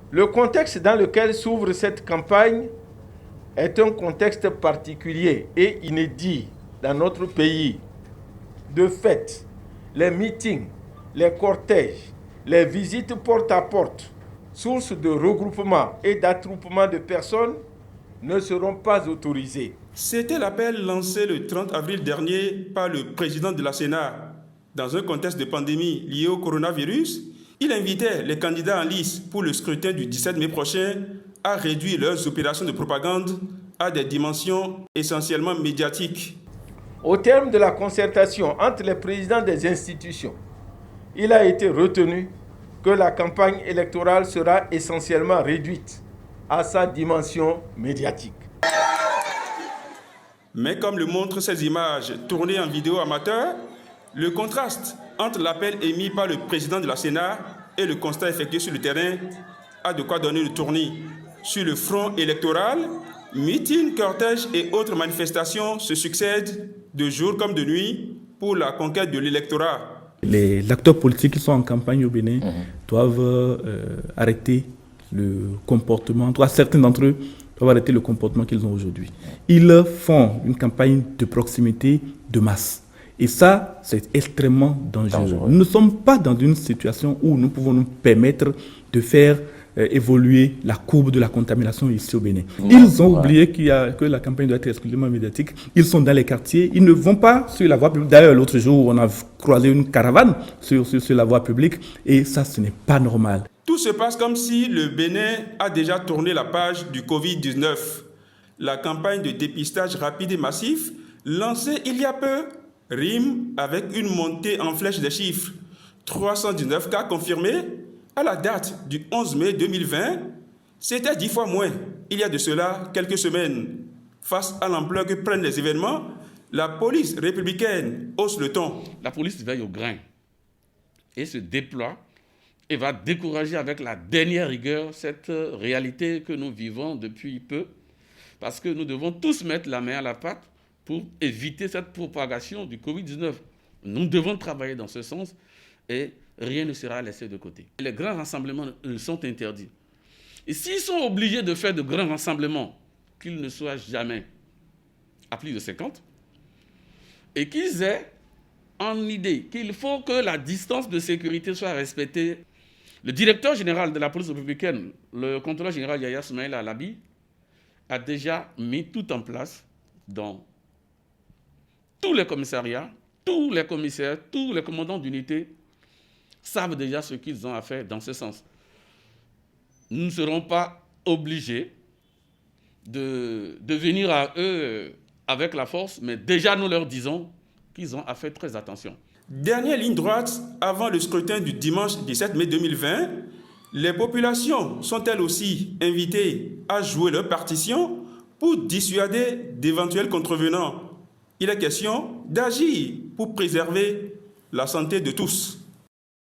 Le contexte dans lequel s'ouvre cette campagne est un contexte particulier et inédit dans notre pays. De fait, les meetings, les cortèges, les visites porte à porte, source de regroupement et d'attroupement de personnes, ne seront pas autorisés. C'était l'appel lancé le 30 avril dernier par le président de la Sénat. Dans un contexte de pandémie lié au coronavirus, il invitait les candidats en lice pour le scrutin du 17 mai prochain à réduire leurs opérations de propagande à des dimensions essentiellement médiatiques. Au terme de la concertation entre les présidents des institutions, il a été retenu que la campagne électorale sera essentiellement réduite à sa dimension médiatique. Mais comme le montrent ces images tournées en vidéo amateur, le contraste entre l'appel émis par le président de la Sénat et le constat effectué sur le terrain a de quoi donner le tournis. Sur le front électoral, meetings, cortèges et autres manifestations se succèdent de jour comme de nuit pour la conquête de l'électorat. Les acteurs politiques qui sont en campagne au Bénin doivent arrêter le comportement, certains d'entre eux doivent arrêter le comportement qu'ils ont aujourd'hui. Ils font une campagne de proximité de masse. Et ça, c'est extrêmement dangereux. Nous ne sommes pas dans une situation où nous pouvons nous permettre de faire évoluer la courbe de la contamination ici au Bénin. Ils ont oublié que la campagne doit être exclusivement médiatique. Ils sont dans les quartiers, ils ne vont pas sur la voie publique. D'ailleurs, l'autre jour, on a croisé une caravane sur la voie publique et ça, ce n'est pas normal. Tout se passe comme si le Bénin a déjà tourné la page du Covid-19. La campagne de dépistage rapide et massif, lancée il y a peu, rime avec une montée en flèche des chiffres. 319 cas confirmés à la date du 11 mai 2020. C'était 10 fois moins il y a de cela quelques semaines. Face à l'ampleur que prennent les événements, la police républicaine hausse le ton. La police veille au grain et se déploie et va décourager avec la dernière rigueur cette réalité que nous vivons depuis peu, parce que nous devons tous mettre la main à la pâte pour éviter cette propagation du Covid-19. Nous devons travailler dans ce sens et rien ne sera laissé de côté. Les grands rassemblements sont interdits. Et s'ils sont obligés de faire de grands rassemblements, qu'ils ne soient jamais à plus de 50, et qu'ils aient en idée qu'il faut que la distance de sécurité soit respectée. Le directeur général de la police républicaine, le contrôleur général Yahya Soumaïla Alabi, a déjà mis tout en place dans tous les commissariats, tous les commissaires, tous les commandants d'unité savent déjà ce qu'ils ont à faire dans ce sens. Nous ne serons pas obligés de venir à eux avec la force, mais déjà nous leur disons qu'ils ont à faire très attention. Dernière ligne droite avant le scrutin du dimanche 17 mai 2020, les populations sont elles aussi invitées à jouer leur partition pour dissuader d'éventuels contrevenants. Il est question d'agir pour préserver la santé de tous.